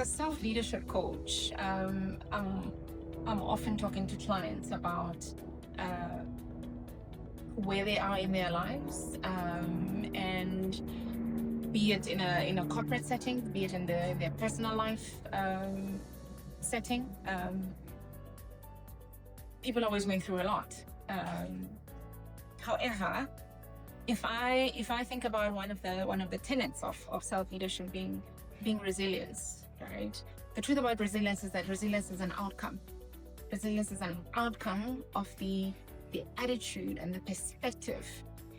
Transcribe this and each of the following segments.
a self-leadership coach, I'm often talking to clients about uh, where they are in their lives, and be it in a corporate setting, be it in their personal life setting. People are always going through a lot. Um, However, if I think about one of the tenets of self-leadership being resilience, right? The truth about resilience is that resilience is an outcome. Resilience is an outcome of the attitude and the perspective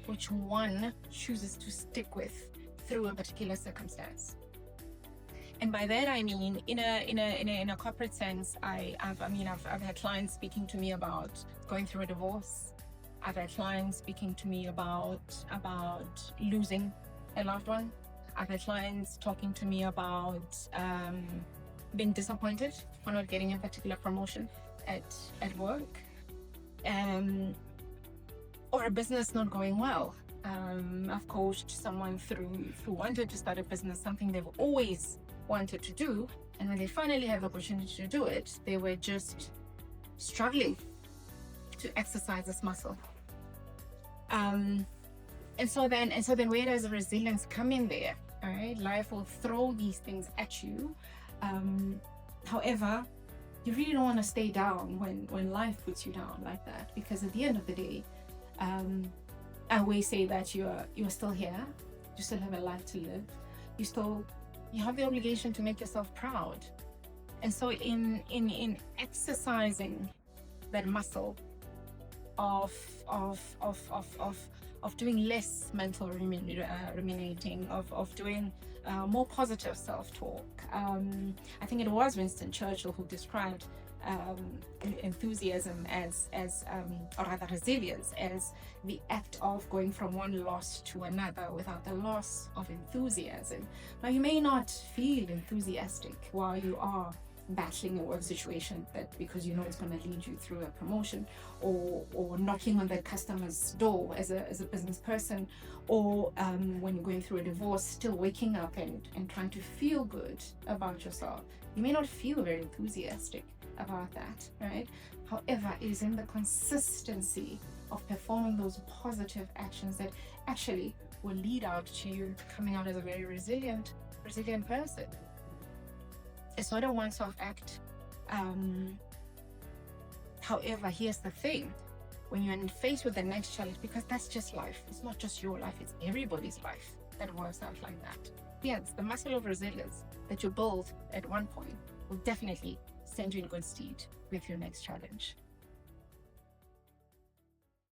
which one chooses to stick with through a particular circumstance. And by that I mean, in a corporate sense, I've had clients speaking to me about going through a divorce. I've had clients speaking to me about losing a loved one. I've had clients talking to me about being disappointed for not getting a particular promotion at work, or a business not going well. I've coached someone through who wanted to start a business, something they've always wanted to do, and when they finally had the opportunity to do it, they were just struggling to exercise this muscle. And so then where does the resilience come in there? All right, life will throw these things at you. However, you really don't want to stay down when life puts you down like that, because at the end of the day, I always say that you're still here, you still have a life to live, you have the obligation to make yourself proud. And so in exercising that muscle of doing less mental ruminating, of doing more positive self-talk. I think it was Winston Churchill who described enthusiasm or rather resilience as the act of going from one loss to another without the loss of enthusiasm. Now, you may not feel enthusiastic while you are battling a work situation, that because you know it's going to lead you through a promotion, or knocking on the customer's door as a business person, or when you're going through a divorce, still waking up and trying to feel good about yourself. You may not feel very enthusiastic about that, right? However, it is in the consistency of performing those positive actions that actually will lead out to you coming out as a very resilient person. It's not a one-off act. However, here's the thing. When you're faced with the next challenge, because that's just life, it's not just your life, it's everybody's life that works out like that. Yes, the muscle of resilience that you build at one point will definitely send you in good stead with your next challenge.